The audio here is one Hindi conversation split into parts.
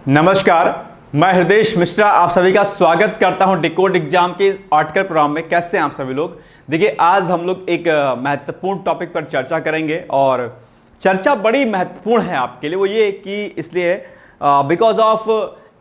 नमस्कार, मैं हृदय मिश्रा आप सभी का स्वागत करता हूं डिकोड एग्जाम के आर्टिकल प्रोग्राम में। कैसे हैं आप सभी लोग। देखिए, आज हम लोग एक महत्वपूर्ण टॉपिक पर चर्चा करेंगे और चर्चा बड़ी महत्वपूर्ण है आपके लिए। वो ये कि इसलिए बिकॉज ऑफ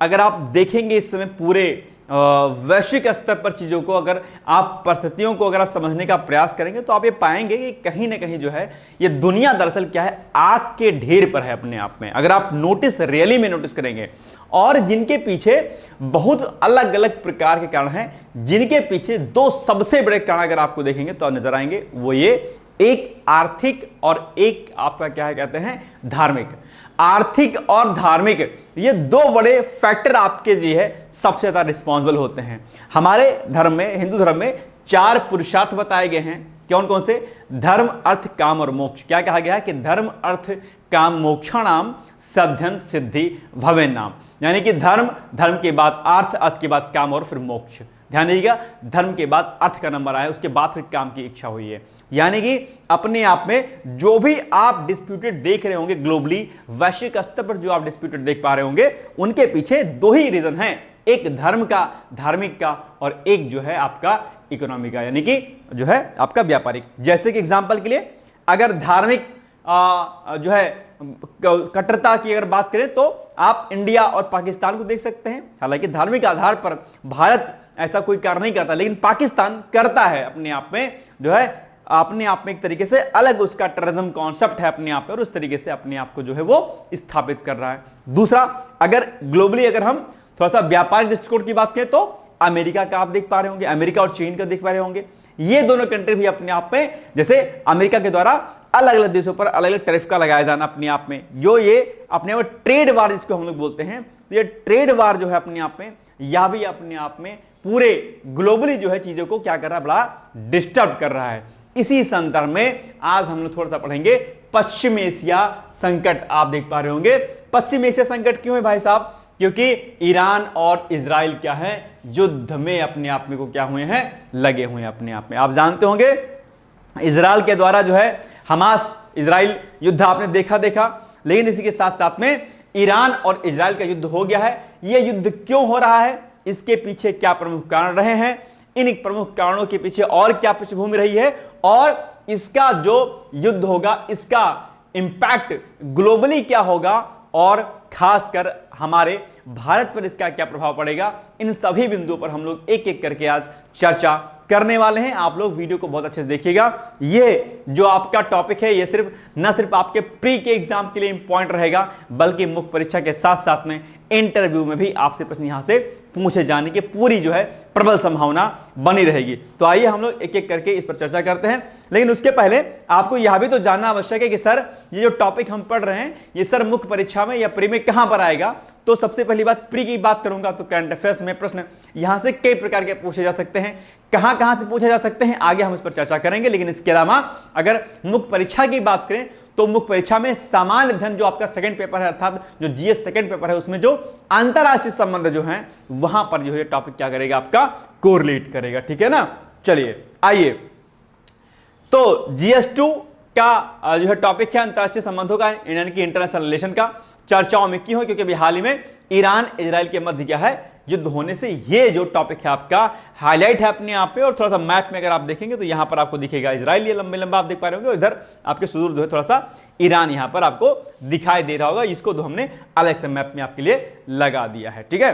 अगर आप देखेंगे इस समय पूरे वैश्विक स्तर पर चीजों को, अगर आप परिस्थितियों को अगर आप समझने का प्रयास करेंगे तो आप ये पाएंगे कि कहीं ना कहीं जो है ये दुनिया दरअसल क्या है, आग के ढेर पर है अपने आप में। अगर आप नोटिस रियली में नोटिस करेंगे, और जिनके पीछे बहुत अलग अलग प्रकार के कारण हैं, जिनके पीछे दो सबसे बड़े कारण अगर आपको देखेंगे तो नजर आएंगे। वो ये एक आर्थिक और एक आपका क्या है कहते हैं धार्मिक। आर्थिक और धार्मिक ये दो बड़े फैक्टर आपके लिए है सबसे ज्यादा रिस्पॉन्सिबल होते हैं। हमारे धर्म में, हिंदू धर्म में 4 पुरुषार्थ बताए गए हैं। कौन कौन से? धर्म, अर्थ, काम और मोक्ष। क्या कहा गया है कि धर्म, अर्थ, काम, मोक्षाणाम सध्यन सिद्धि भवेन नाम। यानी कि धर्म, धर्म के बाद अर्थ, अर्थ के बाद काम और फिर मोक्ष। ध्यान दीजिएगा, धर्म के बाद अर्थ का नंबर आया, उसके बाद फिर काम की इच्छा हुई है। यानी कि अपने आप में जो भी आप डिस्प्यूटेड देख रहे होंगे ग्लोबली, वैश्विक स्तर पर जो आप डिस्प्यूटेड देख पा रहे होंगे, उनके पीछे दो ही रीजन हैं, एक धर्म का, धार्मिक का, और एक जो है आपका इकोनॉमी का, यानी कि जो है आपका व्यापारिक। जैसे कि एग्जांपल के लिए अगर धार्मिक जो है कट्टरता की अगर बात करें तो आप इंडिया और पाकिस्तान को देख सकते हैं। हालांकि धार्मिक आधार पर भारत ऐसा कोई कार्य नहीं करता, लेकिन पाकिस्तान करता है अपने आप में, जो है अपने आप में एक तरीके से अलग उसका टेररिज्म कॉन्सेप्ट है अपने आप में, और उस तरीके से अपने आप को जो है वो स्थापित कर रहा है। दूसरा, अगर ग्लोबली अगर हम थोड़ा सा व्यापारिक दृष्टिकोण की बात करें तो अमेरिका का आप देख पा रहे होंगे, अमेरिका और चीन का देख पा रहे होंगे। ये दोनों कंट्री भी अपने आप में, जैसे अमेरिका के द्वारा अलग अलग देशों पर अलग अलग टैरिफ का लगाया जाना अपने आप में, जो ये अपने आप में ट्रेड वार जिसको हम लोग बोलते हैं, ये ट्रेड वार जो है अपने आप में, या भी अपने आप में पूरे ग्लोबली जो है चीजों को क्या कर रहा है, बड़ा डिस्टर्ब कर रहा है। इसी संदर्भ में आज हम लोग थोड़ा सा पढ़ेंगे पश्चिम एशिया संकट। आप देख पा रहे होंगे पश्चिम एशिया संकट क्यों है भाई साहब? क्योंकि ईरान और इजराइल क्या है, युद्ध में अपने आप में को क्या हुए हैं, लगे हुए हैं अपने आप में। आप जानते होंगे इजराइल के द्वारा जो है हमास इजराइल युद्ध आपने देखा, लेकिन इसी के साथ साथ में ईरान और इजराइल का युद्ध हो गया है। यह युद्ध क्यों हो रहा है, इसके पीछे क्या प्रमुख कारण रहे हैं, इन प्रमुख कारणों के पीछे और क्या पृष्ठभूमि रही है, और इसका जो युद्ध होगा इसका इंपैक्ट ग्लोबली क्या होगा, और खासकर हमारे भारत पर इसका क्या प्रभाव पड़ेगा, इन सभी बिंदुओं पर हम लोग एक एक करके आज चर्चा करने वाले हैं। आप लोग वीडियो को बहुत अच्छे से देखिएगा। ये जो आपका टॉपिक है ये न सिर्फ आपके प्री के एग्जाम के लिए इंपॉर्टेंट रहेगा, बल्कि मुख्य परीक्षा के साथ साथ में इंटरव्यू में भी आपसे प्रश्न यहां से पूछे जाने की पूरी जो है प्रबल संभावना बनी रहेगी। तो आइए हम लोग एक एक करके इस पर चर्चा करते हैं। लेकिन उसके पहले आपको यह भी तो जानना आवश्यक है कि सर ये जो टॉपिक हम पढ़ रहे हैं ये सर मुख्य परीक्षा में या प्री में कहां पर आएगा। तो सबसे पहली बात, प्री की बात करूंगा तो करंट अफेयर्स में प्रश्न यहां से कई प्रकार के पूछे जा सकते हैं। कहां कहां से पूछे जा सकते हैं आगे हम इस पर चर्चा करेंगे। लेकिन इसके अलावा अगर मुख्य परीक्षा की बात करें तो मुख्य परीक्षा में सामान्य अध्ययन जो आपका सेकंड पेपर है, अर्थात जो जीएस सेकंड पेपर है, उसमें जो अंतरराष्ट्रीय संबंध जो हैं वहां पर जो है टॉपिक क्या करेगा, आपका कोरिलेट करेगा। ठीक है ना। चलिए आइए, तो जीएस2 का जो है टॉपिक है अंतरराष्ट्रीय संबंधों का, यानी कि इंटरनेशनल रिलेशन का। चर्चाओं में क्यों है? क्योंकि अभी हाल ही में ईरान इजराइल के मध्य क्या है, युद्ध होने से ये जो टॉपिक है आपका हाईलाइट है अपने आप पे। और थोड़ा सा मैप में अगर आप देखेंगे तो यहां पर आपको दिखेगा इजराइल, ये लंबे लंबा आप देख पा रहे होंगे, और इधर आपके सुदूर जो है थोड़ा सा ईरान यहां पर आपको दिखाई दे रहा होगा। इसको तो हमने अलग से मैप में आपके लिए लगा दिया है। ठीक है।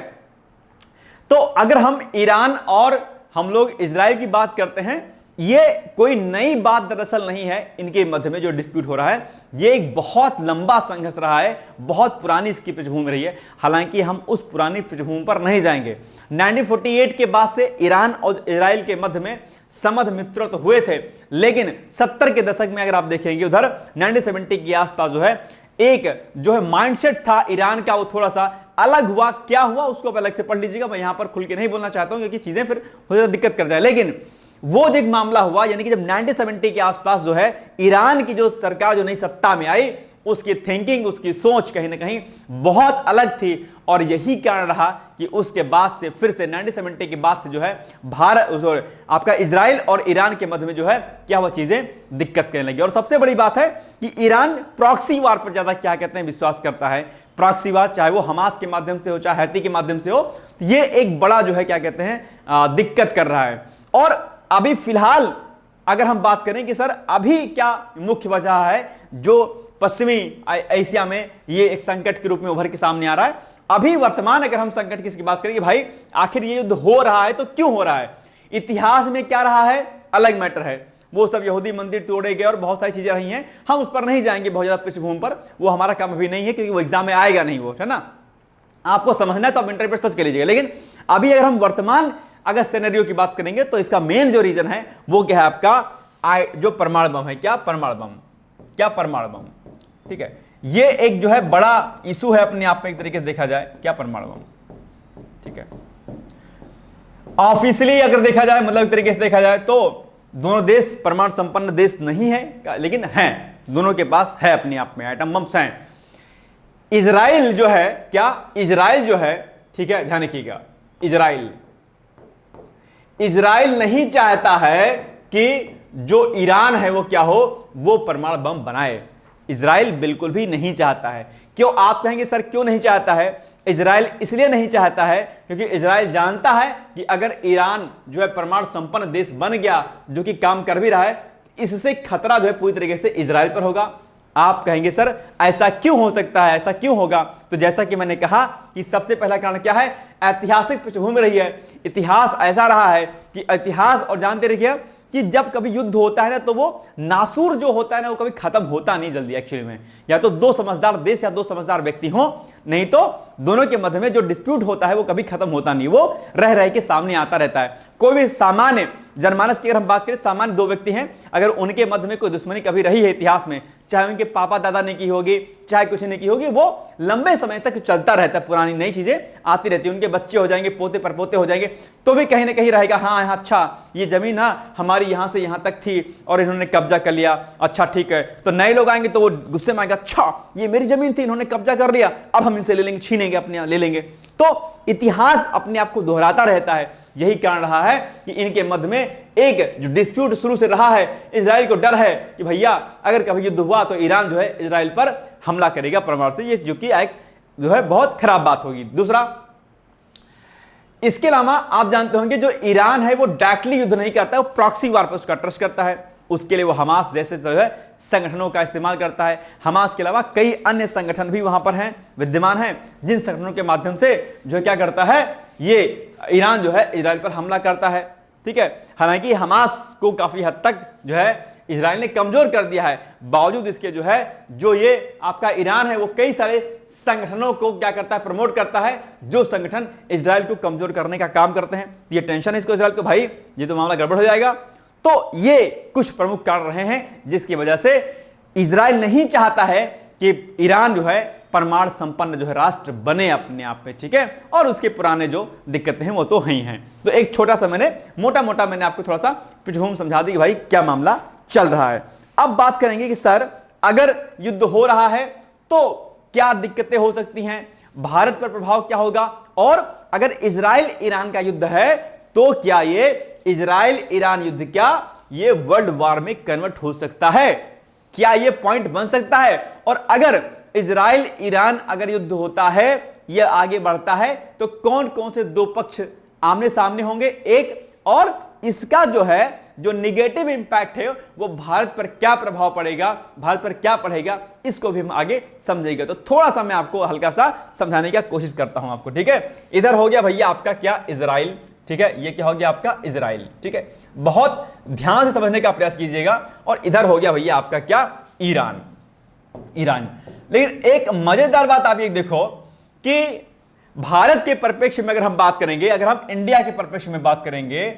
तो अगर हम ईरान और हम लोग इजराइल की बात करते हैं, ये कोई नई बात दरअसल नहीं है। इनके मध्य में जो डिस्प्यूट हो रहा है ये एक बहुत लंबा संघर्ष रहा है, बहुत पुरानी इसकी पृष्ठभूमि रही है। हालांकि हम उस पुरानी पृष्ठभूमि पर नहीं जाएंगे। 1948 के बाद से ईरान और इजराइल के मध्य में समध मित्र तो हुए थे, लेकिन 70 के दशक में अगर आप देखेंगे उधर 1970 के आसपास जो है एक जो है माइंडसेट था ईरान का, वो थोड़ा सा अलग हुआ। क्या हुआ उसको अलग से पढ़ लीजिएगा, मैं यहां पर खुल के नहीं बोलना चाहता हूं क्योंकि चीजें फिर हो जाए दिक्कत कर जाए। लेकिन वो जो एक मामला हुआ, यानी कि जब 1970 के आसपास जो है ईरान की जो सरकार जो नई सत्ता में आई, उसकी थिंकिंग, उसकी सोच कहीं ना कहीं बहुत अलग थी। और यही कारण रहा कि उसके बाद से फिर से 1970 के बाद से जो है भारत आपका इजराइल और ईरान के मध्य में जो है क्या हुआ, चीजें दिक्कत करने लगी। और सबसे बड़ी बात है कि ईरान प्रॉक्सी वार पर ज्यादा क्या कहते हैं विश्वास करता है। प्रॉक्सीवाद, चाहे वो हमास के माध्यम से हो चाहे हैती के माध्यम से हो, ये एक बड़ा जो है क्या कहते हैं दिक्कत कर रहा है। और अभी फिलहाल अगर हम बात करें कि सर अभी क्या मुख्य वजह है जो पश्चिमी एशिया में ये एक संकट के रूप में उभर के सामने आ रहा है, अभी वर्तमान अगर हम संकट की बात करें कि भाई आखिर ये युद्ध हो रहा है तो क्यों हो रहा है, इतिहास में क्या रहा है अलग मैटर है, वो सब यहूदी मंदिर तोड़े गए और बहुत सारी चीजें रही हैं, हम उस पर नहीं जाएंगे बहुत ज्यादा पृष्ठभूमि पर, वो हमारा काम अभी नहीं है क्योंकि वो एग्जाम में आएगा नहीं, वो है ना, आपको समझना है तो आप इंटरनेट पर सर्च कर लीजिएगा। लेकिन अभी अगर हम वर्तमान अगर सिनेरियो की बात करेंगे तो इसका मेन जो रीजन है वो क्या है आपका जो परमाणु बम है, क्या परमाणु बम, ठीक है, ये एक जो है बड़ा इशू है अपने आप में एक तरीके से देखा जाए, क्या परमाणु बम, ठीक है। ऑफिशियली अगर देखा जाए मतलब एक तरीके से देखा जाए तो दोनों देश परमाणु संपन्न देश नहीं है, लेकिन हैं, दोनों के पास है अपने आप में एटम बम्स हैं। इजराइल जो है इजराइल जो है, ठीक है, ध्यान रखिएगा, इजराइल नहीं चाहता है कि जो ईरान है वो क्या हो, वो परमाणु बम बनाए, इजराइल बिल्कुल भी नहीं चाहता है। क्यों, आप कहेंगे सर क्यों नहीं चाहता है? इजराइल इसलिए नहीं चाहता है क्योंकि इजराइल जानता है कि अगर ईरान जो है परमाणु संपन्न देश बन गया, जो कि काम कर भी रहा है, इससे खतरा जो है पूरी तरीके से इजराइल पर होगा। आप कहेंगे सर ऐसा क्यों हो सकता है, ऐसा क्यों होगा? तो जैसा कि मैंने कहा कि सबसे पहला कारण क्या है, ऐतिहासिक पृष्ठभूमि रही है। इतिहास ऐसा रहा है कि इतिहास, और जानते रहिए कि जब कभी युद्ध होता है ना तो वो नासूर जो होता है ना वो कभी खत्म होता नहीं जल्दी एक्चुअली में, या तो दो समझदार देश या दो समझदार व्यक्ति हो, नहीं तो दोनों के मध्य में जो डिस्प्यूट होता है वो कभी खत्म होता नहीं, वो रह रह के सामने आता रहता है। कोई भी सामान्य जनमानस की अगर हम बात करें, सामान्य दो व्यक्ति हैं, अगर उनके मध्य में कोई दुश्मनी कभी रही है इतिहास में, चाहे उनके पापा दादा ने की होगी, चाहे कुछ ने की होगी, वो लंबे समय तक चलता रहता है, पुरानी नई चीजें आती रहती है, उनके बच्चे हो जाएंगे, पोते परपोते हो जाएंगे, तो भी कहीं ना कहीं रहेगा हाँ अच्छा ये जमीन हाँ हमारी यहां से यहां तक थी और इन्होंने कब्जा कर लिया, अच्छा ठीक है। तो नए लोग आएंगे तो वो गुस्से में आएगा, अच्छा ये मेरी जमीन थी, इन्होंने कब्जा कर लिया, अब हम इनसे ले लेंगे, छीनेंगे, अपने ले लेंगे। तो इतिहास अपने आप को दोहराता रहता है। यही कारण रहा है कि इनके मध्य में एक जो डिस्प्यूट शुरू से रहा है, इजराइल को डर है कि भैया अगर कभी युद्ध हुआ तो ईरान जो है इजराइल पर हमला करेगा परमाणु से, ये जो कि एक जो है बहुत खराब बात होगी। दूसरा, इसके अलावा आप जानते होंगे जो ईरान है वो डायरेक्टली युद्ध नहीं करता है, वो प्रॉक्सी वार पर उसका ट्रस्ट करता है। उसके लिए वो हमास जैसे जो है संगठनों का इस्तेमाल करता है। हमास के अलावा कई अन्य संगठन भी वहां पर हैं, विद्यमान हैं, जिन संगठनों के माध्यम से जो क्या करता है, ये ईरान जो है इजराइल पर हमला करता है, ठीक है। हालांकि हमास को काफी हद तक जो है इजराइल ने कमजोर कर दिया है, बावजूद इसके जो है जो ये आपका ईरान है वो कई सारे संगठनों को क्या करता है, प्रमोट करता है, जो संगठन इजराइल को कमजोर करने का काम करते हैं। ये टेंशन है इसको इजराइल को, भाई ये तो मामला गड़बड़ हो जाएगा। तो ये कुछ प्रमुख कारण रहे हैं जिसकी वजह से इजराइल नहीं चाहता है कि ईरान जो है परमाणु संपन्न जो है राष्ट्र बने अपने आप में, ठीक है। और उसके पुराने जो दिक्कतें हैं वो तो ही हैं। तो एक छोटा सा मैंने मोटा मैंने आपको थोड़ा सा पृष्ठभूमि समझा दी कि भाई क्या मामला चल रहा है। अब बात करेंगे कि सर अगर युद्ध हो रहा है तो क्या दिक्कतें हो सकती हैं, भारत पर प्रभाव क्या होगा, और अगर इजराइल ईरान का युद्ध है तो क्या ये इजराइल ईरान युद्ध क्या ये वर्ल्ड वॉर में कन्वर्ट हो सकता है, क्या ये पॉइंट बन सकता है? और अगर इजराइल ईरान अगर युद्ध होता है या आगे बढ़ता है तो कौन कौन से दो पक्ष आमने सामने होंगे एक, और इसका जो है जो निगेटिव इंपैक्ट है वो भारत पर क्या प्रभाव पड़ेगा, भारत पर क्या पड़ेगा, इसको भी हम आगे समझेंगे। तो थोड़ा सा मैं आपको हल्का सा समझाने की कोशिश करता हूं आपको, ठीक है। इधर हो गया भैया आपका क्या इजराइल, ठीक है, ये क्या हो गया आपका इजराइल, ठीक है, बहुत ध्यान से समझने का प्रयास कीजिएगा। और इधर हो गया भैया आपका क्या ईरान। लेकिन एक मजेदार बात आप ये देखो कि भारत के परिप्रेक्ष्य में अगर हम बात करेंगे, अगर हम इंडिया के परिप्रेक्ष्य में बात करेंगे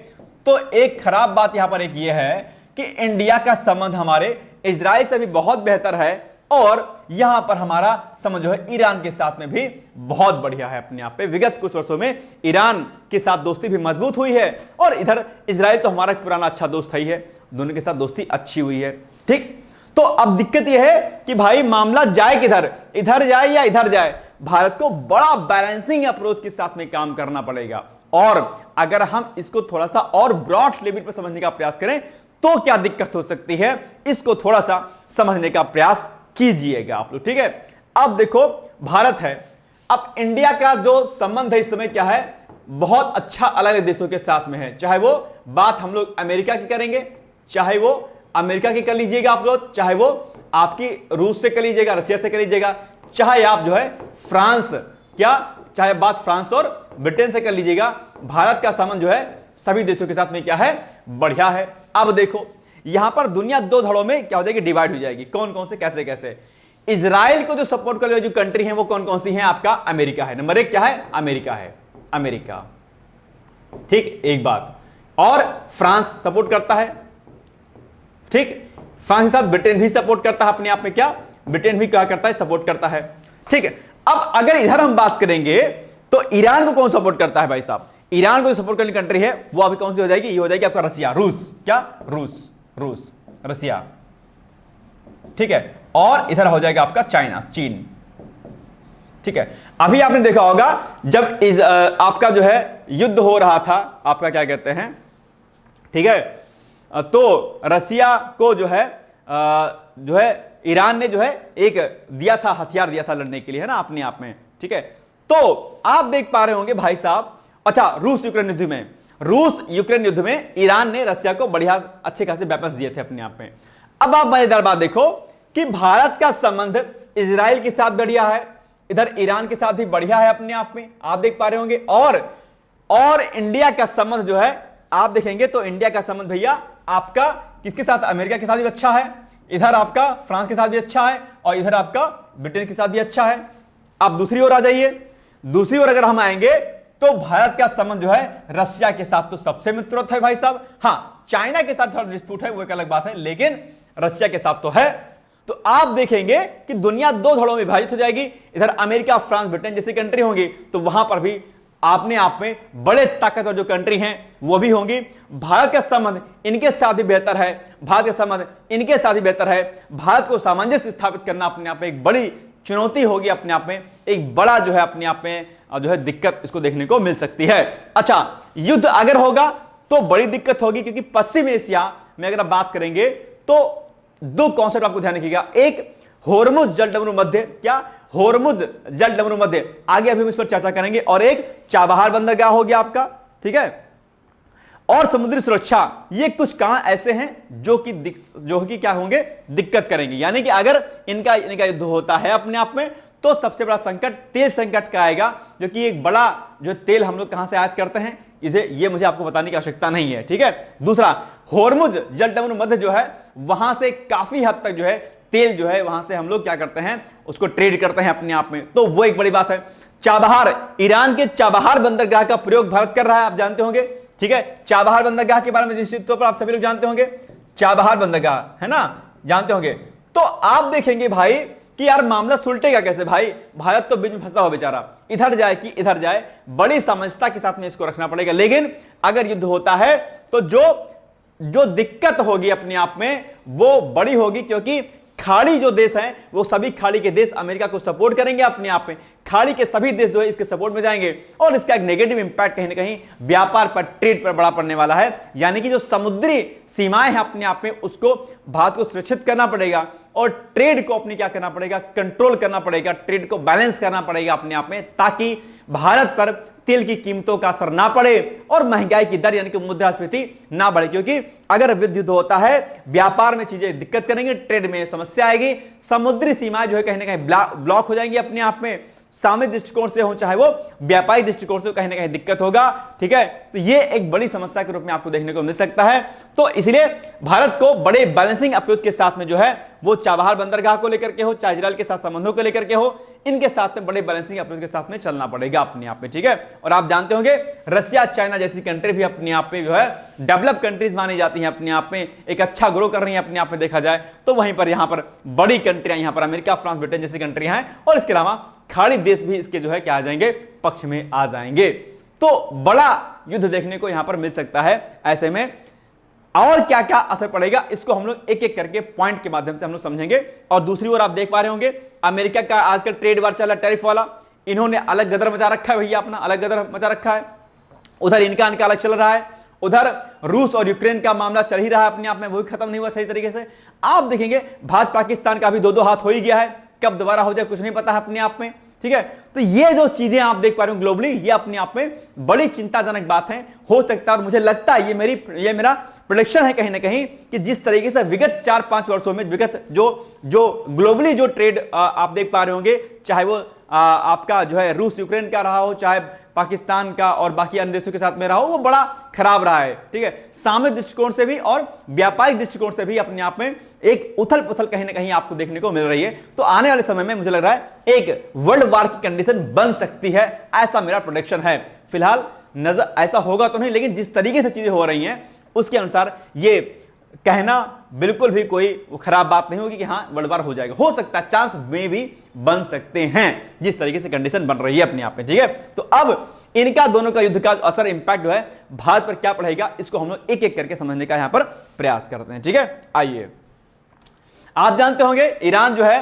तो एक खराब बात यहां पर एक ये है कि इंडिया का संबंध हमारे इजराइल से भी बहुत बेहतर है, और यहां पर हमारा संबंध जो है ईरान के साथ में भी बहुत बढ़िया है अपने आप पे। विगत कुछ वर्षों में ईरान के साथ दोस्ती भी मजबूत हुई है, और इधर इजराइल तो हमारा पुराना अच्छा दोस्त ही है, दोनों के साथ दोस्ती अच्छी हुई है, ठीक। तो अब दिक्कत यह है कि भाई मामला जाए किधर, इधर जाए या इधर जाए। भारत को बड़ा बैलेंसिंग अप्रोच के साथ में काम करना पड़ेगा, और अगर हम इसको थोड़ा सा और ब्रॉड लेवल पर समझने का प्रयास करें तो क्या दिक्कत हो सकती है, इसको थोड़ा सा समझने का प्रयास कीजिएगा आप लोग, ठीक है। अब देखो भारत है, अब इंडिया का जो संबंध है इस समय क्या है, बहुत अच्छा अलग अलग देशों के साथ में है। चाहे वो बात हम लोग अमेरिका की करेंगे, चाहे वो अमेरिका की कर लीजिएगा आप लोग, चाहे वो आपकी रूस से कर लीजिएगा, रशिया से कर लीजिएगा, चाहे आप जो है फ्रांस, क्या चाहे बात फ्रांस और ब्रिटेन से कर लीजिएगा, भारत का संबंध जो है सभी देशों के साथ में क्या है, बढ़िया है। अब देखो यहां पर दुनिया दो धड़ों में क्या हो जाएगी, डिवाइड हो जाएगी। कौन कौन से, कैसे कैसे? इजराइल को जो सपोर्ट कर जो कंट्री है वो कौन कौन सी है, आपका अमेरिका है। नंबर 1 क्या है, अमेरिका है, अमेरिका, ठीक, एक बात। और फ्रांस सपोर्ट करता है, ठीक, फ्रांस के साथ ब्रिटेन भी सपोर्ट करता है अपने आप में, क्या ब्रिटेन भी क्या करता है, सपोर्ट करता है, ठीक है। अब अगर इधर हम बात करेंगे तो ईरान को कौन सपोर्ट करता है भाई साहब, ईरान को सपोर्ट करने कंट्री है वो अभी कौन सी हो जाएगी, ये हो जाएगी आपका रसिया, रूस, क्या रूस, रसिया, ठीक है। और इधर हो जाएगा आपका चाइना, चीन, ठीक है। अभी आपने देखा होगा जब आपका जो है युद्ध हो रहा था, आपका क्या कहते हैं, ठीक है, तो रसिया को जो है ईरान ने जो है एक दिया था, हथियार दिया था लड़ने के लिए, है ना, अपने आप में, ठीक है। तो आप देख पा रहे होंगे भाई साहब, अच्छा रूस यूक्रेन युद्ध में ईरान ने रसिया को बढ़िया अच्छे खासे वेपन्स दिए थे अपने आप में। अब आप मजेदार बात देखो कि भारत का संबंध इजराइल के साथ बढ़िया है, इधर ईरान के साथ भी बढ़िया है अपने आप में, आप देख पा रहे होंगे। और इंडिया का संबंध जो है आप देखेंगे तो इंडिया का संबंध भैया आपका किसके साथ, अमेरिका के साथ भी अच्छा है, इधर आपका फ्रांस के साथ भी अच्छा है, और इधर आपका ब्रिटेन के साथ भी अच्छा है। आप दूसरी ओर आ जाइए, दूसरी ओर अगर हम आएंगे तो भारत का संबंध जो है रसिया के साथ तो सबसे मित्रवत है भाई साहब। हां, चाइना के साथ थोड़ा डिस्प्यूट है, वो एक अलग बात है, लेकिन रसिया के साथ तो है। तो आप देखेंगे कि दुनिया दो धड़ों में विभाजित हो जाएगी, इधर अमेरिका, फ्रांस, ब्रिटेन जैसी कंट्री होंगी, तो वहां पर भी अपने आप में बड़े ताकतवर जो कंट्री हैं वो भी होंगी। भारत का संबंध इनके साथ भी बेहतर है, भारत का संबंध इनके साथ भी बेहतर है। भारत को सामंजस्य स्थापित करना अपने आप में एक बड़ी चुनौती होगी, अपने आप में एक बड़ा जो है अपने आप में जो है दिक्कत इसको देखने को मिल सकती है। अच्छा, युद्ध अगर होगा तो बड़ी दिक्कत होगी, क्योंकि पश्चिम एशिया में अगर आप बात करेंगे तो दो कॉन्सेप्ट आपको ध्यान रखिएगा, एक होर्मुज जलडमरू मध्य, क्या होर्मुज जलडमरू मध्य, आगे अभी हम इस पर चर्चा करेंगे, और एक चाबहार बंदरगाह हो गया आपका, ठीक है, और समुद्री सुरक्षा। ये कुछ काम ऐसे हैं जो कि क्या होंगे, दिक्कत करेंगे। यानी कि अगर इनका युद्ध होता है अपने आप में तो सबसे बड़ा संकट तेल संकट का आएगा, जो कि एक बड़ा जो तेल हम लोग कहां से आयात करते हैं, ये मुझे आपको बताने की आवश्यकता नहीं है, ठीक है। दूसरा, होर्मुज जलडमरू मध्य जो है वहां से काफी हद तक जो है तेल जो है वहां से हम लोग क्या करते हैं, उसको ट्रेड करते हैं अपने आप में, तो वो एक बड़ी बात है। चाबहार, ईरान के चाबहार बंदरगाह का प्रयोग भारत कर रहा है, आप जानते होंगे, ठीक है। चाबहार बंदरगाह के बारे में निश्चित तौर पर आप सभी लोग जानते होंगे, चाबहार बंदरगाह, है ना, जानते होंगे। तो आप देखेंगे भाई कि यार मामला सुलटेगा कैसे भाई, भारत तो बीच में फंसा हुआ बेचारा, इधर जाए कि इधर जाए, बड़ी समझता के साथ में इसको रखना पड़ेगा। लेकिन अगर युद्ध होता है तो जो दिक्कत होगी अपने आप में वो बड़ी होगी, क्योंकि खाड़ी जो देश हैं वो सभी खाड़ी के देश अमेरिका को सपोर्ट करेंगे अपने आप में, खाड़ी के सभी देश जो है इसके सपोर्ट में जाएंगे, और इसका एक नेगेटिव इंपैक्ट कहीं ना कहीं व्यापार पर, ट्रेड पर बड़ा पड़ने वाला है। यानी कि जो समुद्री सीमाएं हैं अपने आप में उसको भारत को सुरक्षित करना पड़ेगा, और ट्रेड को अपनी क्या करना पड़ेगा, कंट्रोल करना पड़ेगा, ट्रेड को बैलेंस करना पड़ेगा अपने आप में, ताकि भारत पर तेल की कीमतों का असर ना पड़े और महंगाई की दर यानी कि मुद्रास्फीति ना बढ़े। क्योंकि अगर युद्ध होता है, व्यापार में चीजें दिक्कत करेंगे, ट्रेड में समस्या आएगी, समुद्री सीमाएं जो है कहीं ना कहीं ब्लॉक हो जाएंगी अपने आप में, सामरिक दृष्टिकोण से हो चाहे वो व्यापारिक दृष्टिकोण से, कहीं ना कहीं दिक्कत होगा, ठीक है। तो ये एक बड़ी समस्या के रूप में आपको देखने को मिल सकता है। तो इसलिए भारत को बड़े बैलेंसिंग अप्रोच के साथ में जो है वो चाबहार बंदरगाह को लेकर के हो, चाहे इजराइल के साथ संबंधों को लेकर के हो, इनके साथ में बड़े बैलेंसिंग अप्रोच के साथ में चलना पड़ेगा अपने आप में, ठीक है। और आप जानते होंगे रसिया, चाइना जैसी कंट्री भी अपने आप में जो है डेवलप कंट्रीज मानी जाती हैं, अपने आप में एक अच्छा ग्रो कर रही हैं अपने आप में देखा जाए तो। वहीं पर यहां पर बड़ी कंट्रियां, यहां पर अमेरिका, फ्रांस, ब्रिटेन जैसी कंट्रियां हैं, और इसके अलावा खाड़ी देश भी इसके जो है क्या आ जाएंगे, पक्ष में आ जाएंगे। तो बड़ा युद्ध देखने को यहां पर मिल सकता है। ऐसे में और क्या क्या असर पड़ेगा इसको हम लोग एक एक करके पॉइंट के माध्यम से हम लोग समझेंगे। और दूसरी ओर आप देख पा रहे होंगे अमेरिका का आजकल ट्रेड वार चला, टैरिफ वाला, इन्होंने अलग गदर मचा रखा है भैया, अपना अलग गदर मचा रखा है, उधर इनका अलग चल रहा है, उधर रूस और यूक्रेन का मामला चल ही रहा है अपने आप में, वो भी खत्म नहीं हुआ सही तरीके से। आप देखेंगे भारत पाकिस्तान का भी दो दो हाथ हो ही गया है, कब दोबारा हो जाए कुछ नहीं पता है अपने आप में, ठीक है। तो ये जो चीजें आप देख पा रहे हो ग्लोबली, ये अपने आप में बड़ी चिंताजनक बात है। हो सकता है और मुझे लगता है ये मेरा प्रेडिक्शन है कहीं ना कहीं कि जिस तरीके से विगत 4-5 वर्षों में विगत जो ग्लोबली जो ट्रेड आप देख पा रहे होंगे, चाहे वो आपका जो है रूस यूक्रेन का रहा हो, चाहे पाकिस्तान का और बाकी अन्य देशों के साथ में रहा हो, वो बड़ा खराब रहा है, ठीक है। सामरिक दृष्टिकोण से भी और व्यापारिक दृष्टिकोण से भी अपने आप में एक उथल पुथल कहीं ना कहीं आपको देखने को मिल रही है। तो आने वाले समय में मुझे लग रहा है एक वर्ल्ड वार की कंडीशन बन सकती है, ऐसा मेरा प्रेडिक्शन है। फिलहाल नजर ऐसा होगा तो नहीं, लेकिन जिस तरीके से चीजें हो रही हैं उसके अनुसार ये कहना बिल्कुल भी कोई खराब बात नहीं होगी कि हाँ वर्ल्ड वार हो जाएगा। हो सकता है, चांस में भी बन सकते हैं जिस तरीके से कंडीशन बन रही है अपने आप में, ठीक है। तो अब इनका दोनों का युद्ध का असर इंपैक्ट जो है भारत पर क्या पड़ेगा, इसको हम लोग एक एक करके समझने का यहां पर प्रयास करते हैं, ठीक है। आइए, आप जानते होंगे ईरान जो है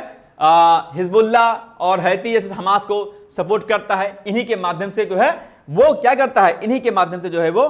हिजबुल्लाह और हैती जैसे हमास को सपोर्ट करता है। इन्हीं के माध्यम से जो है वो क्या करता है, इन्हीं के माध्यम से जो है वो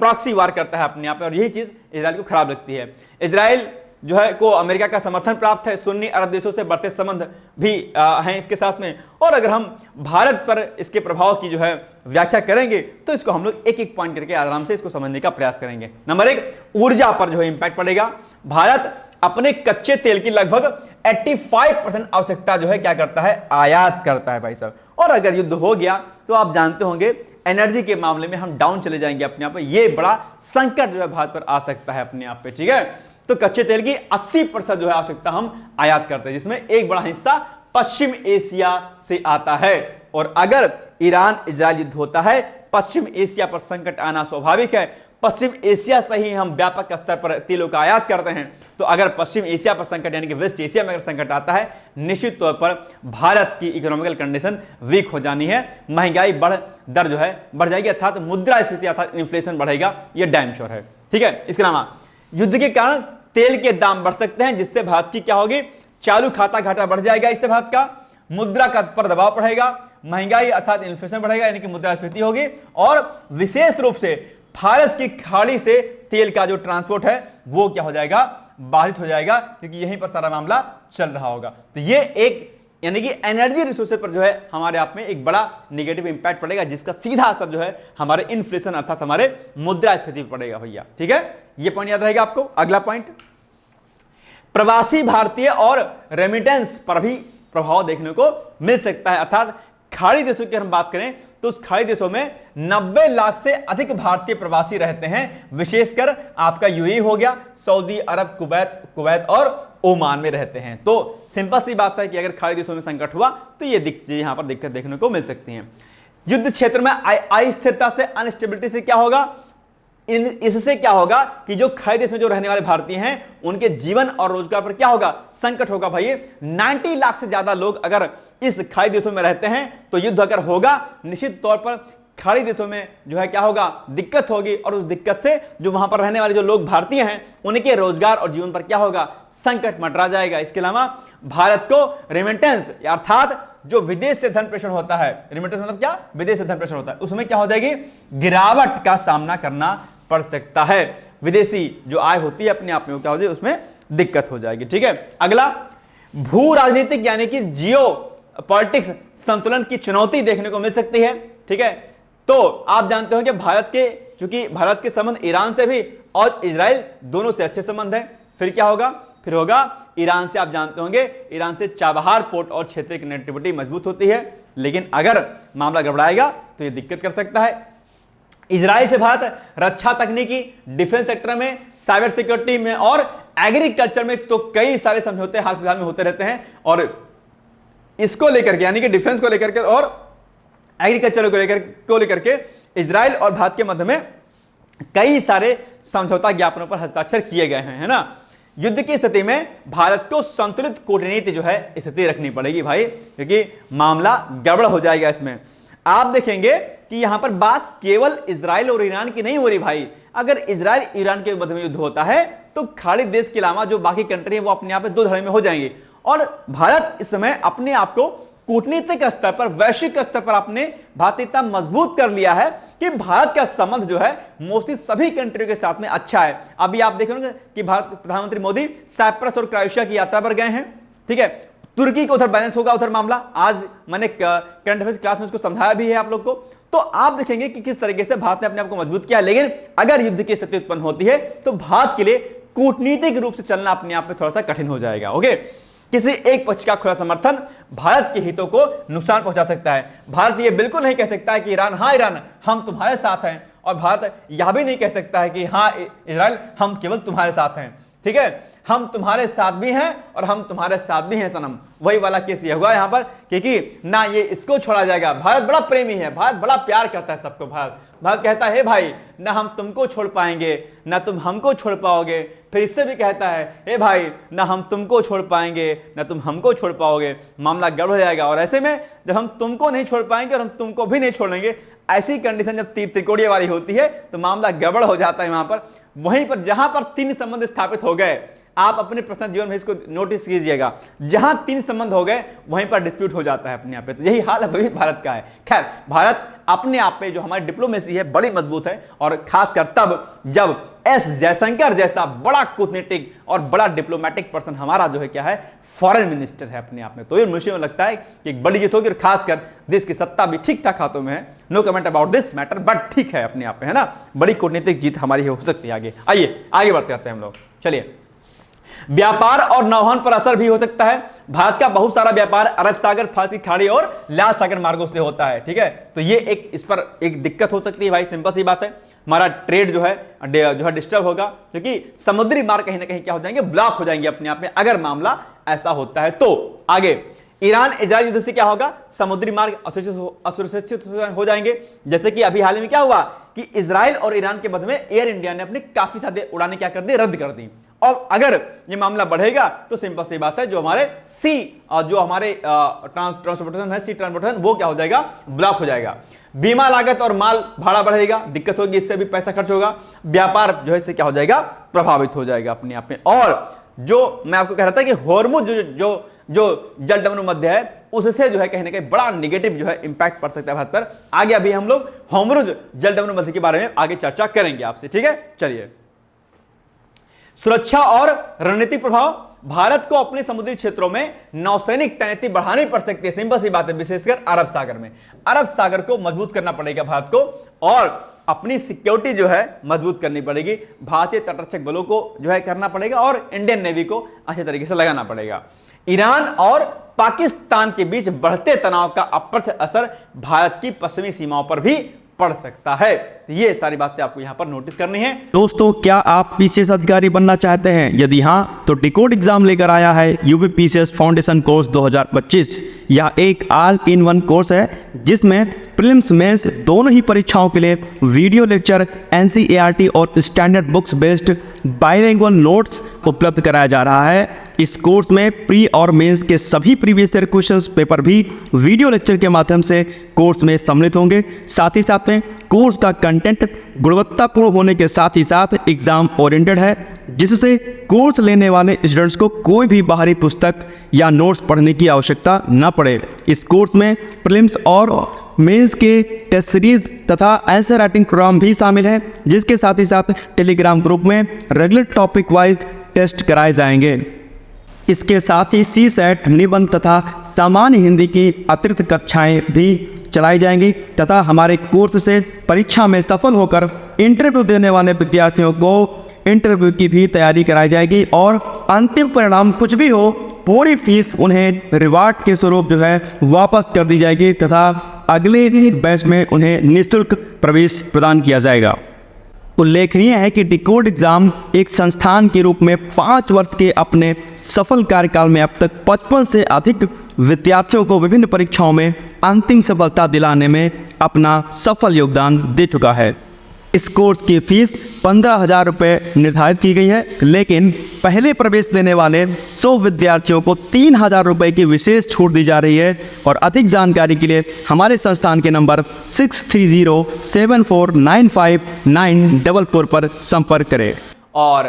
प्रॉक्सी वार करता है अपने आप में, और यही चीज इजराइल को खराब लगती है। इजराइल जो है को अमेरिका का समर्थन प्राप्त है, सुन्नी अरब देशों से बढ़ते संबंध भी हैं इसके साथ में। और अगर हम भारत पर इसके प्रभाव की जो है व्याख्या करेंगे तो इसको हम लोग एक एक पॉइंट करके आराम से इसको समझने का प्रयास करेंगे। नंबर 1, ऊर्जा पर जो है इंपैक्ट पड़ेगा। भारत अपने कच्चे तेल की लगभग 85% आवश्यकता जो है क्या करता है, आयात करता है भाई साहब। और अगर युद्ध हो गया तो आप जानते होंगे एनर्जी के मामले में हम डाउन चले जाएंगे अपने आप पे, ये बड़ा संकट जो है भारत पर आ सकता है अपने आप पे, ठीक है। तो कच्चे तेल की 80% जो है आवश्यकता हम आयात करते हैं, जिसमें एक बड़ा हिस्सा पश्चिम एशिया से आता है। और अगर ईरान इजराइल युद्ध होता है, पश्चिम एशिया पर संकट आना स्वाभाविक है। पश्चिम एशिया से ही हम व्यापक स्तर पर तेलों का आयात करते हैं। तो अगर पश्चिम एशिया पर संकट यानी कि वेस्ट एशिया में अगर संकट आता है, निश्चित तौर पर भारत की इकोनॉमिकल कंडीशन वीक हो जानी है, महंगाई दर जो है बढ़ जाएगी, अर्थात मुद्रास्फीति अर्थात इन्फ्लेशन बढ़ेगा, यह डैम श्योर है, ठीक है। इसके अलावा युद्ध के कारण तेल के दाम बढ़ सकते हैं, जिससे भारत की क्या होगी, चालू खाता घाटा बढ़ जाएगा, इससे भारत का मुद्रा का पर दबाव पड़ेगा, महंगाई अर्थात इन्फ्लेशन बढ़ेगा यानी कि मुद्रास्फीति होगी। और विशेष रूप से फारस की खाड़ी से तेल का जो ट्रांसपोर्ट है वो क्या हो जाएगा, बाधित हो जाएगा, क्योंकि यहीं पर सारा मामला चल रहा होगा। तो ये एक यानी कि एनर्जी रिसोर्सेज पर जो है हमारे आप में एक बड़ा नेगेटिव इंपैक्ट पड़ेगा, जिसका सीधा असर जो है हमारे इन्फ्लेशन अर्थात हमारे मुद्रास्फीति पर पड़ेगा भैया, ठीक है। ये पॉइंट याद रहेगा आपको। अगला पॉइंट, प्रवासी भारतीय और रेमिटेंस पर भी प्रभाव देखने को मिल सकता है, अर्थात खाड़ी देशों की हम बात करें तो उस खाड़ी देशों में 90 लाख से अधिक भारतीय प्रवासी रहते हैं, विशेषकर आपका यूएई हो गया, सऊदी अरब, कुवैत और ओमान में रहते हैं। तो सिंपल सी बात है कि अगर खाड़ी देशों में संकट हुआ तो ये यहां पर दिक्कत देखने को मिल सकती है। युद्ध क्षेत्र में अस्थिरता से, अनस्टेबिलिटी से क्या होगा, इससे क्या होगा कि जो खाड़ी देश में जो रहने वाले भारतीय हैं उनके जीवन और रोजगार पर क्या होगा, संकट होगा भाई। 90 लाख से ज्यादा लोग अगर इस खाड़ी देशों में रहते हैं तो युद्ध अगर होगा, निश्चित तौर पर खाड़ी देशों में जो है क्या होगा, दिक्कत होगी, और उस दिक्कत से जो वहां पर रहने वाले जो लोग भारतीय हैं उनके रोजगार और जीवन पर क्या होगा, संकट मंडरा जाएगा। इसके अलावा भारत को रेमिटेंस अर्थात जो विदेश से धन प्रेषण होता है, रेमिटेंस मतलब क्या, विदेश से धन प्रेषण होता है, उसमें क्या हो जाएगी, गिरावट का सामना करना पड़ सकता है। विदेशी जो आय होती है अपने आप में क्या हो जाएगी, उसमें दिक्कत हो जाएगी, ठीक है। अगला, भू राजनीतिक यानी कि जियो पॉलिटिक्स संतुलन की चुनौती देखने को मिल सकती है, ठीक है। तो आप जानते हो कि चूंकि भारत के संबंध ईरान से भी और इजराइल दोनों से अच्छे संबंध है, फिर क्या होगा, फिर होगा ईरान से, आप जानते होंगे ईरान से चाबहार पोर्ट और क्षेत्रीय कनेक्टिविटी मजबूत होती है, लेकिन अगर मामला गड़बड़ाएगा तो यह दिक्कत कर सकता है। इजराइल से भारत रक्षा तकनीकी, डिफेंस सेक्टर में, साइबर सिक्योरिटी में और एग्रीकल्चर में तो कई सारे समझौते हाल फिलहाल में होते रहते हैं, और इसको लेकर के यानी कि डिफेंस को लेकर के और एग्रीकल्चर को लेकर के इजराइल और भारत के मध्य में कई सारे समझौता ज्ञापनों पर हस्ताक्षर किए गए हैं, है ना। युद्ध की स्थिति में भारत को संतुलित कूटनीति जो है स्थिति रखनी पड़ेगी भाई, क्योंकि मामला गड़बड़ हो जाएगा इसमें। आप देखेंगे कि यहां पर बात केवल इजराइल और ईरान की नहीं हो रही भाई। अगर इजराइल ईरान के मध्य में युद्ध होता है तो खाड़ी देश के अलावा जो बाकी कंट्री है वो अपने आप में दो धड़े में हो जाएंगे, और भारत इस समय अपने आप को कूटनीतिक स्तर पर, वैश्विक स्तर पर अपने भारत इतना मजबूत कर लिया है कि भारत का संबंध जो है मोस्टली सभी कंट्रियों के साथ में अच्छा है। अभी आप देखेंगे कि भारत प्रधानमंत्री मोदी साइप्रस और क्रोएशिया की यात्रा पर गए हैं, ठीक है। तुर्की को उधर बैलेंस होगा, उधर मामला। आज मैंने करंट अफेयर्स क्लास में इसको समझाया भी है आप लोग को। तो आप देखेंगे कि किस तरीके से भारत ने अपने आप को मजबूत किया। लेकिन अगर युद्ध की स्थिति उत्पन्न होती है तो भारत के लिए कूटनीतिक रूप से चलना अपने आप में थोड़ा सा कठिन हो जाएगा। ओके, किसी एक पक्ष का खुला समर्थन भारत के हितों को नुकसान पहुंचा सकता है। भारत यह बिल्कुल नहीं कह सकता है कि ईरान, हाँ ईरान हम तुम्हारे साथ हैं, और भारत यह भी नहीं कह सकता है कि हाँ इजराइल हम केवल तुम्हारे साथ हैं। ठीक है, हम तुम्हारे साथ भी हैं और हम तुम्हारे साथ भी हैं सनम। वही वाला केस ये हुआ यहां पर, क्योंकि ना ये इसको छोड़ा जाएगा। भारत बड़ा प्रेमी है, भारत बड़ा प्यार करता है सबको। भारत कहता है, हे भाई ना हम तुमको छोड़ पाएंगे ना तुम हमको छोड़ पाओगे। फिर इससे भी कहता है, हे भाई ना हम तुमको छोड़ पाएंगे ना तुम हमको छोड़ पाओगे। मामला गड़बड़ हो जाएगा। और ऐसे में जब हम तुमको नहीं छोड़ पाएंगे और हम तुमको भी नहीं छोड़ेंगे, ऐसी कंडीशन जब त्रिकोणीय वाली होती है तो मामला गड़बड़ हो जाता है वहां पर। वहीं पर जहां पर तीन संबंध स्थापित हो गए, आप अपने पर्सनल जीवन में इसको नोटिस कीजिएगा, जहां तीन संबंध हो गए वहीं पर डिस्प्यूट हो जाता है अपने आप पे। तो यही हाल अभी भारत का है। खैर, भारत अपने आप पे जो हमारी डिप्लोमेसी है बड़ी मजबूत है, और खासकर तब जब एस जयशंकर जैसा बड़ा कूटनीतिक और बड़ा डिप्लोमेटिक पर्सन हमारा जो है क्या है, फॉरेन मिनिस्टर है अपने आप में। तो ये मुझे लगता है कि एक बड़ी जीत होगी, और खासकर देश की सत्ता भी ठीक ठाक हाथों में है। No comment about this matter, but ठीक है अपने आप में, है ना। बड़ी कूटनीतिक जीत हमारी हो सकती है। आगे आइए आगे बढ़ते हैं हम लोग। चलिए, व्यापार और नौवहन पर असर भी हो सकता है। भारत का बहुत सारा व्यापार अरब सागर, फारसी खाड़ी और लाल सागर मार्गों से होता है। ठीक है, तो ये एक इस पर एक दिक्कत हो सकती है भाई, सिंपल सी बात है। हमारा ट्रेड जो है डिस्टर्ब होगा, क्योंकि समुद्री मार्ग कहीं ना कहीं क्या हो जाएंगे, ब्लॉक हो जाएंगे अपने आप में, अगर मामला ऐसा होता है तो। आगे, ईरान इजराइल युद्ध से क्या होगा, समुद्री मार्ग असुरक्षित हो जाएंगे। जैसे कि अभी हाल में क्या हुआ कि इजराइल और ईरान के मध्य में एयर इंडिया ने अपनी काफी सारी उड़ानें क्या कर दी, रद्द कर दी। और अगर ये मामला बढ़ेगा तो सिंपल सी बात है, जो हमारे ट्रांसपोर्टेशन है, सी ट्रांसपोर्टेशन, वो क्या हो जाएगा, ब्लॉक हो जाएगा। बीमा लागत और माल भाड़ा बढ़ेगा, दिक्कत होगी, इससे भी पैसा खर्च होगा। व्यापार जो है इससे क्या हो जाएगा, प्रभावित हो जाएगा अपने आप में। और जो मैं आपको कह रहा था कि हॉर्मुज जो जल डमरू मध्य है, उससे जो है कहीं ना कहीं बड़ा नेगेटिव जो है इंपैक्ट पड़ सकता है भारत पर। आगे अभी हम लोग हॉर्मुज जल डमरू मध्य के बारे में आगे चर्चा करेंगे आपसे। ठीक है, चलिए। सुरक्षा और रणनीतिक प्रभाव, भारत को अपने समुद्री क्षेत्रों में नौसैनिक तैनाती बढ़ानी पड़ सकती है। सिंपल सी बात है, विशेषकर अरब सागर में। अरब सागर को मजबूत करना पड़ेगा भारत को, और अपनी सिक्योरिटी जो है मजबूत करनी पड़ेगी। भारतीय तटरक्षक बलों को जो है करना पड़ेगा, और इंडियन नेवी को अच्छे तरीके से लगाना पड़ेगा। ईरान और पाकिस्तान के बीच बढ़ते तनाव का अप्रत्यक्ष असर भारत की पश्चिमी सीमाओं पर भी पड़ सकता है। ये सारी बातें आपको यहां पर नोटिस करनी है। दोस्तों, क्या आप पीसीएस अधिकारी बनना चाहते हैं? यदि हाँ, तो डिकोड एग्जाम लेकर आया है यूपी पीसीएस फाउंडेशन कोर्स 2025। यह एक ऑल इन वन कोर्स है जिसमें प्रीलिम्स मेंस दोनों ही परीक्षाओं के लिए वीडियो लेक्चर, एनसीईआरटी और standard books based bilingual notes उपलब्ध कराया जा रहा है। इस कोर्स में प्री और मेंस के सभी प्रीवियस ईयर क्वेश्चंस पेपर भी वीडियो लेक्चर के माध्यम से कोर्स में सम्मिलित होंगे। साथ ही साथ में कोर्स का कंटेंट गुणवत्तापूर्ण होने के साथ ही साथ एग्जाम ओरिएंटेड है, जिससे कोर्स लेने वाले स्टूडेंट्स को कोई भी बाहरी पुस्तक या नोट्स पढ़ने की आवश्यकता न पड़े। इस कोर्स में प्रीलिम्स और मेंस के टेस्ट सीरीज तथा आंसर राइटिंग प्रोग्राम भी शामिल है, जिसके साथ ही साथ टेलीग्राम ग्रुप में रेगुलर टॉपिक वाइज टेस्ट कराए जाएंगे। इसके साथ ही सीसेट, निबंध तथा सामान्य हिंदी की अतिरिक्त कक्षाएं भी चलाई जाएंगी, तथा हमारे कोर्स से परीक्षा में सफल होकर इंटरव्यू देने वाले विद्यार्थियों को इंटरव्यू की भी तैयारी कराई जाएगी, और अंतिम परिणाम कुछ भी हो, पूरी फीस उन्हें रिवार्ड के स्वरूप जो है वापस कर दी जाएगी, तथा अगले बैच में उन्हें निःशुल्क प्रवेश प्रदान किया जाएगा। उल्लेखनीय है कि डिकोड एग्जाम एक संस्थान के रूप में 5 वर्ष के अपने सफल कार्यकाल में अब तक 55 से अधिक विद्यार्थियों को विभिन्न परीक्षाओं में अंतिम सफलता दिलाने में अपना सफल योगदान दे चुका है। इस कोर्स की फीस 15,000 रुपये निर्धारित की गई है, लेकिन पहले प्रवेश देने वाले 100 विद्यार्थियों को 3,000 रुपये की विशेष छूट दी जा रही है। और अधिक जानकारी के लिए हमारे संस्थान के नंबर 6307495944 पर संपर्क करें। और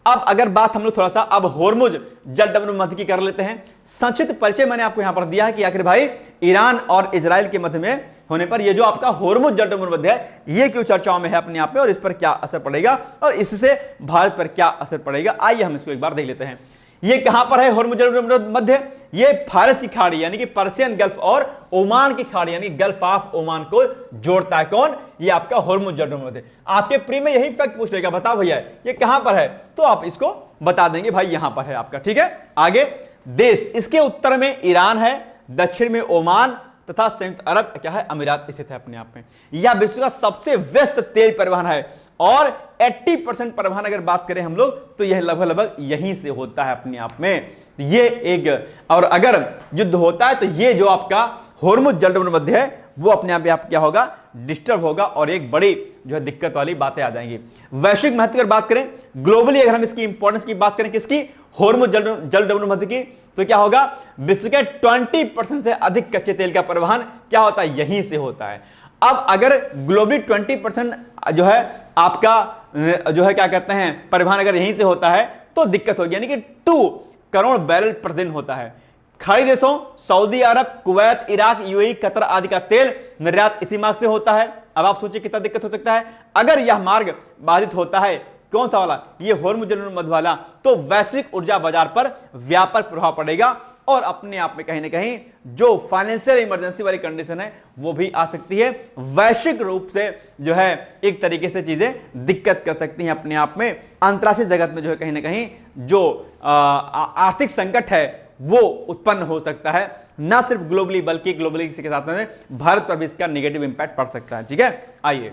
अब अगर बात हम लोग थोड़ा सा अब हॉर्मुज जल डमरू मध्य की कर लेते हैं। संक्षिप्त परिचय मैंने आपको यहां पर दिया है कि आखिर भाई ईरान और इजराइल के मध्य में होने पर ये जो आपका हॉर्मुज जल डमरू मध्य है, ये क्यों चर्चाओं में है अपने आप में, और इस पर क्या असर पड़ेगा और इससे भारत पर क्या असर पड़ेगा, आइए हम इसको एक बार देख लेते हैं। ये कहां पर है होर्मुज जलसंधि मध्य? ये फारस की खाड़ी यानी कि पर्शियन गल्फ और ओमान की खाड़ी यानी गल्फ ऑफ ओमान को जोड़ता है कौन? ये आपका होर्मुज जलसंधि मध्य। आपके प्री में यही फैक्ट पूछ लेगा, बताओ भैया ये कहां पर है, तो आप इसको बता देंगे भाई यहां पर है आपका। ठीक है, आगे देश, इसके उत्तर में ईरान है, दक्षिण में ओमान तथा संयुक्त अरब क्या है, अमीरात स्थित है अपने आप में। यह विश्व का सबसे व्यस्त तेल परिवहन है और 80% परिवहन अगर बात करें हम लोग तो यह लगभग यहीं से होता है अपने आप में। ये एक, और अगर युद्ध होता है तो ये जो आपका होर्मुज जलसंधि मध्य है वो अपने आप क्या होगा, डिस्टर्ब होगा और एक बड़ी जो है दिक्कत वाली बातें आ जाएंगी। वैश्विक महत्व की बात करें, ग्लोबली अगर हम इसकी इंपॉर्टेंस की बात करें, किसकी, होर्मुज जलसंधि मध्य की, तो क्या होगा, विश्व के 20% से अधिक कच्चे तेल का परिवहन क्या होता है, यहीं से होता है। अब अगर ग्लोबली 20% जो है आपका जो है क्या कहते हैं परिवहन अगर यहीं से होता है तो दिक्कत होगी, यानी कि 2 करोड़ बैरल प्रतिदिन होता है। खाड़ी देशों सऊदी अरब, कुवैत, इराक, यूएई, कतर आदि का तेल निर्यात इसी मार्ग से होता है। अब आप सोचिए कितना दिक्कत हो सकता है अगर यह मार्ग बाधित होता है, कौन सा वाला, ये होर्मुज जलसंधि मध्य वाला, तो वैश्विक ऊर्जा बाजार पर व्यापक प्रभाव पड़ेगा और अपने आप में कहीं ना कहीं जो फाइनेंशियल इमरजेंसी वाली कंडीशन है वो भी आ सकती है। वैश्विक रूप से जो है एक तरीके से चीजें दिक्कत कर सकती हैं अपने आप में। अंतरराष्ट्रीय जगत में जो है कहीं ना कहीं जो आर्थिक संकट है वो उत्पन्न हो सकता है, ना सिर्फ ग्लोबली बल्कि ग्लोबली के साथ में भारत पर भी इसका नेगेटिव इंपैक्ट पड़ सकता है। ठीक है, आइए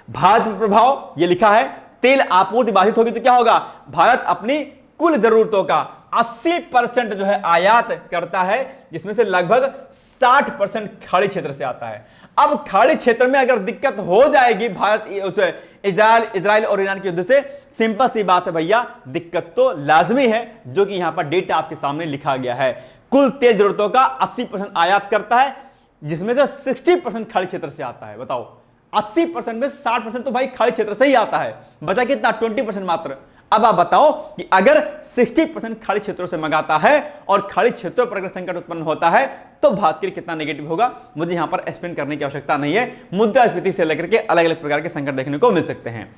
भारत पर प्रभाव, ये लिखा है तेल आपूर्ति बाधित होगी तो क्या होगा, भारत अपनी कुल जरूरतों का 80% जो है आयात करता है, जिसमें से लगभग 60% खाड़ी क्षेत्र से आता है। अब खाड़ी क्षेत्र में अगर दिक्कत हो जाएगी भारत इजराइल और ईरान के युद्ध से, सिंपल सी बात है भैया, दिक्कत तो लाजमी है, जो कि यहां पर डेटा आपके सामने लिखा गया है। कुल तेल जरूरतों का 80% आयात करता है, जिसमें से 60% खाड़ी क्षेत्र से आता है। बताओ 80% में 60% तो भाई खाड़ी क्षेत्र से ही आता है, बचा कितना, 20% मात्र। अब आप बताओ कि अगर 60% खाड़ी क्षेत्रों से मंगाता है और खाड़ी क्षेत्रों पर अगर संकट उत्पन्न होता है तो भारत के लिए कितना नेगेटिव होगा, मुझे यहां पर एक्सप्लेन करने की आवश्यकता नहीं है। मुद्रास्फीति से लेकर के अलग अलग प्रकार के संकट देखने को मिल सकते हैं।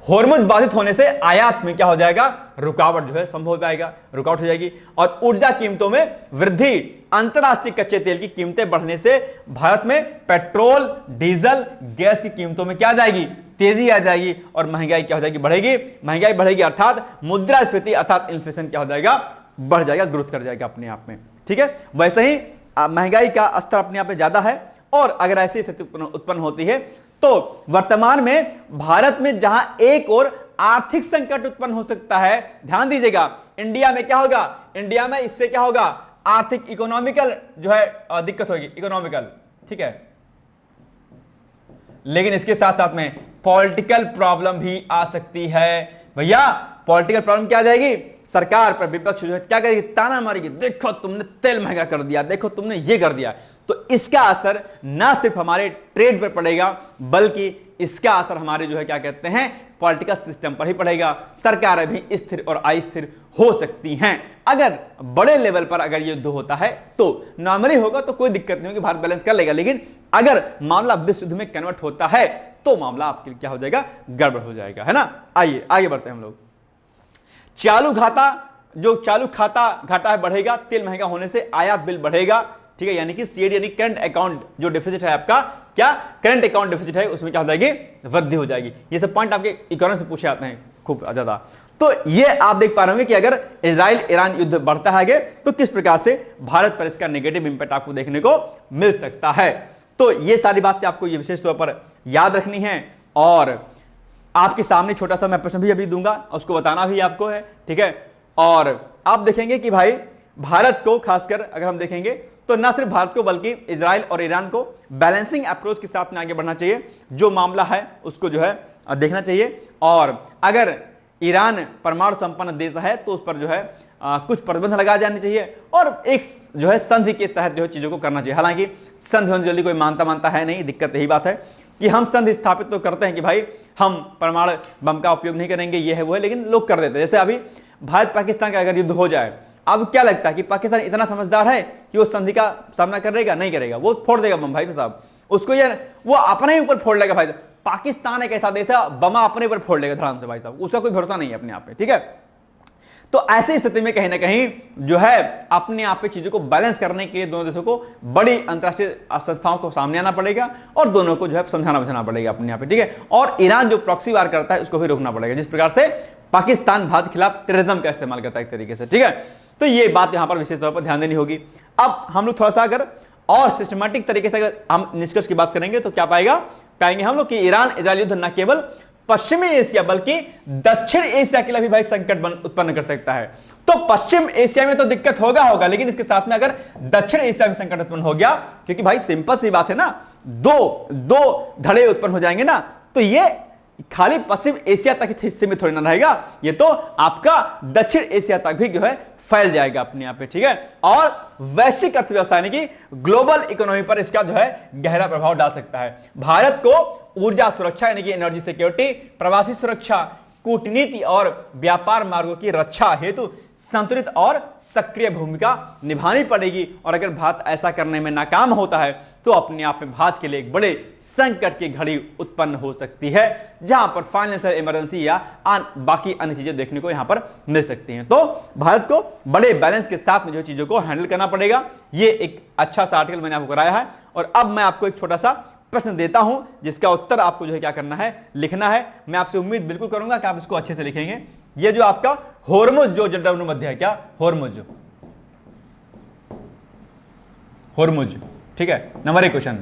होर्मुज बाधित होने से आयात में क्या हो जाएगा, रुकावट जो है संभव हो जाएगा, रुकावट हो जाएगी और ऊर्जा कीमतों में वृद्धि। अंतरराष्ट्रीय कच्चे तेल की कीमतें बढ़ने से भारत में पेट्रोल, डीजल, गैस की कीमतों में क्या आ जाएगी, तेजी आ जाएगी और महंगाई क्या हो जाएगी, बढ़ेगी। महंगाई बढ़ेगी अर्थात मुद्रास्फीति अर्थात इन्फ्लेशन क्या हो जाएगा, बढ़ जाएगा, ग्रोथ कर जाएगा अपने आप में। ठीक है, वैसे ही महंगाई का स्तर अपने आप में ज्यादा है और अगर ऐसी स्थिति उत्पन्न होती है तो वर्तमान में भारत में जहां एक और आर्थिक संकट उत्पन्न हो सकता है, ध्यान दीजिएगा, इंडिया में क्या होगा, इंडिया में इससे क्या होगा, आर्थिक इकोनॉमिकल जो है दिक्कत होगी, इकोनॉमिकल। ठीक है, लेकिन इसके साथ साथ में पॉलिटिकल प्रॉब्लम भी आ सकती है। भैया पॉलिटिकल प्रॉब्लम क्या आ जाएगी, सरकार पर विपक्ष जो है क्या करेगी, ताना मारेगी, देखो तुमने तेल महंगा कर दिया, देखो तुमने ये कर दिया। तो इसका असर ना सिर्फ हमारे ट्रेड पर पड़ेगा बल्कि इसका असर हमारे जो है क्या कहते हैं पॉलिटिकल सिस्टम पर ही पड़ेगा। सरकारें भी स्थिर और अस्थिर हो सकती हैं। अगर बड़े लेवल पर अगर युद्ध होता है तो नॉर्मली होगा तो कोई दिक्कत नहीं होगी, भारत बैलेंस कर लेगा, लेकिन अगर मामला विश्व युद्ध में कन्वर्ट होता है तो मामला आपके लिए क्या हो जाएगा, गड़बड़ हो जाएगा, है ना। आइए आगे बढ़ते हैं हम लोग। चालू खाता घाटा है बढ़ेगा, तेल महंगा होने से आयात बिल बढ़ेगा। ठीक है, यानी कि सीएडी यानी करंट अकाउंट जो डिफिसिट है आपका, क्या करंट अकाउंट डिफिसिट है, उसमें क्या हो जाएगी, वृद्धि हो जाएगी। ये सब पॉइंट आपके इकोनॉमी से पूछे आते हैं खूब ज्यादा। तो ये आप देख पा रहे होंगे कि अगर इजराइल ईरान युद्ध बढ़ता है आगे तो किस प्रकार से भारत पर इसका नेगेटिव इंपैक्ट आपको देखने को मिल सकता है। तो ये सारी बातें आपको ये विशेष तौर पर याद रखनी है और आपके सामने छोटा सा मैं प्रश्न भी अभी दूंगा, उसको बताना भी आपको है। ठीक है, और आप देखेंगे कि भाई भारत को खासकर अगर हम देखेंगे तो न सिर्फ भारत को बल्कि इजराइल और ईरान को बैलेंसिंग अप्रोच के साथ में आगे बढ़ना चाहिए। जो मामला है उसको जो है देखना चाहिए और अगर ईरान परमाणु संपन्न देश है तो उस पर जो है कुछ प्रतिबंध लगाए जाने चाहिए और एक जो है संधि के तहत जो है चीजों को करना चाहिए। हालांकि संधि जल्दी कोई मानता है नहीं, दिक्कत यही बात है कि हम संधि स्थापित तो करते हैं कि भाई हम परमाणु बम का उपयोग नहीं करेंगे, ये है वो है, लेकिन लोग कर देते हैं। जैसे अभी भारत पाकिस्तान का अगर युद्ध हो जाए, अब क्या लगता है कि पाकिस्तान इतना समझदार है कि वो संधि का सामना करेगा, नहीं करेगा, वो फोड़ देगा बम भाई साहब, उसको यार वो अपने ही ऊपर फोड़ लेगा भाई। पाकिस्तान एक ऐसा देश है, बमा अपने ऊपर फोड़ लेगा धड़ाम से भाई साहब, उसका कोई भरोसा नहीं है अपने आप पे। ठीक है, तो ऐसी स्थिति में कहीं ना कहीं जो है अपने आप पे चीजों को बैलेंस करने के लिए दोनों देशों को बड़ी अंतरराष्ट्रीय संस्थाओं को सामने आना पड़ेगा और दोनों को जो है समझाना बुझाना पड़ेगा अपने आप पे, ठीक है। और ईरान जो प्रॉक्सी वार करता है उसको भी रोकना पड़ेगा, जिस प्रकार से पाकिस्तान भारत के खिलाफ टेररिज्म का इस्तेमाल करता है एक तरीके से, ठीक है। तो ये बात यहां पर विशेष तौर पर ध्यान देनी होगी। अब हम लोग थोड़ा सा अगर और सिस्टमैटिक तरीके से अगर हम निष्कर्ष की बात करेंगे तो क्या पाएंगे हम लोग कि ईरान इजरायल युद्ध न केवल पश्चिमी एशिया बल्कि दक्षिण एशिया के लिए भी भाई संकट उत्पन्न कर सकता है। तो पश्चिम एशिया में तो दिक्कत होगा, लेकिन इसके साथ में अगर दक्षिण एशिया में संकट उत्पन्न हो गया, क्योंकि भाई सिंपल सी बात है ना, दो धड़े उत्पन्न हो जाएंगे ना, तो ये खाली पश्चिम एशिया तक ही सीमित थोड़ी ना रहेगा, ये तो आपका दक्षिण एशिया तक भी जो है फैल जाएगा अपने आप पे, ठीक है। और वैश्विक अर्थव्यवस्था यानी कि ग्लोबल इकोनॉमी पर इसका जो है गहरा प्रभाव डाल सकता है। भारत को ऊर्जा सुरक्षा यानी कि एनर्जी सिक्योरिटी, प्रवासी सुरक्षा, कूटनीति और व्यापार मार्गों की रक्षा हेतु संतुलित और सक्रिय भूमिका निभानी पड़ेगी। और अगर भारत ऐसा करने में नाकाम होता है तो अपने आप में भारत के लिए एक बड़े संकट की घड़ी उत्पन्न हो सकती है, जहां पर फाइनेंशियल इमरजेंसी या बाकी अन्य चीजें देखने को यहां पर मिल सकती हैं। तो भारत को बड़े बैलेंस के साथ में जो चीजों को हैंडल करना पड़ेगा। ये एक अच्छा सा आर्टिकल मैंने आपको कराया है और अब मैं आपको एक छोटा सा प्रश्न देता हूं जिसका उत्तर आपको जो है क्या करना है, लिखना है। मैं आपसे उम्मीद बिल्कुल करूंगा कि आप इसको अच्छे से लिखेंगे। ये जो आपका होर्मुज जो जलवायु मध्य है, क्या होर्मुज, ठीक है। नंबर 1 क्वेश्चन,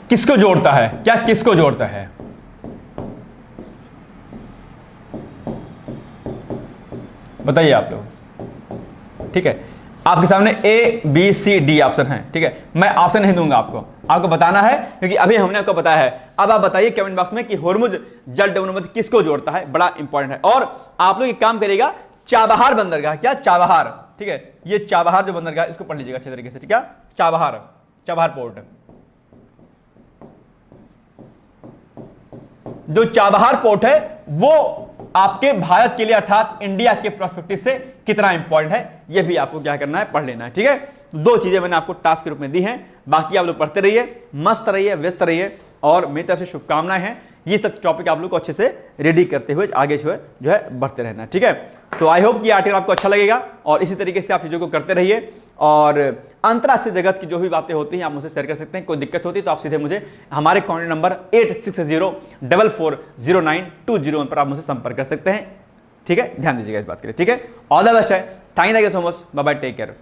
किसको जोड़ता है, क्या किसको जोड़ता है? बताइए आप लोग, ठीक है। आपके सामने A B C D option है, ठीक है। मैं ऑप्शन नहीं दूंगा आपको बताना है क्योंकि अभी हमने आपको बताया है। अब आप बताइए कमेंट बॉक्स में कि होर्मुज जलवायु किसको जोड़ता है, बड़ा इंपॉर्टेंट है। और आप लोग एक काम करिएगा, चाबहार बंदरगाह, क्या चाबहार, ठीक है, ये चाबहार जो बंदरगाह इसको पढ़ लीजिएगा अच्छे तरीके से, ठीक है। चाबहार पोर्ट, जो चाबहार पोर्ट है वो आपके भारत के लिए अर्थात इंडिया के पर्सपेक्टिव से कितना इंपॉर्टेंट है, ये भी आपको क्या करना है, पढ़ लेना है, ठीक है। 2 चीजें मैंने आपको टास्क के रूप में दी हैं, बाकी आप लोग पढ़ते रहिए, मस्त रहिए, व्यस्त रहिए और मेरी तरफ से शुभकामनाएं हैं। ये सब टॉपिक आप लोग को अच्छे से रेडी करते हुए आगे जो है बढ़ते रहना है, ठीक है। तो आई होप कि आर्टिकल आपको अच्छा लगेगा और इसी तरीके से आप चीजों को करते रहिए। और अंतरराष्ट्रीय जगत की जो भी बातें होती हैं आप मुझसे शेयर कर सकते हैं। कोई दिक्कत होती है तो आप सीधे मुझे हमारे कॉन्टैक्ट नंबर 8604409201 पर आप मुझसे संपर्क कर सकते हैं, ठीक है। ध्यान दीजिएगा इस बात के लिए, ठीक है। ऑल द बेस्ट है, thank you so much, bye bye, take care.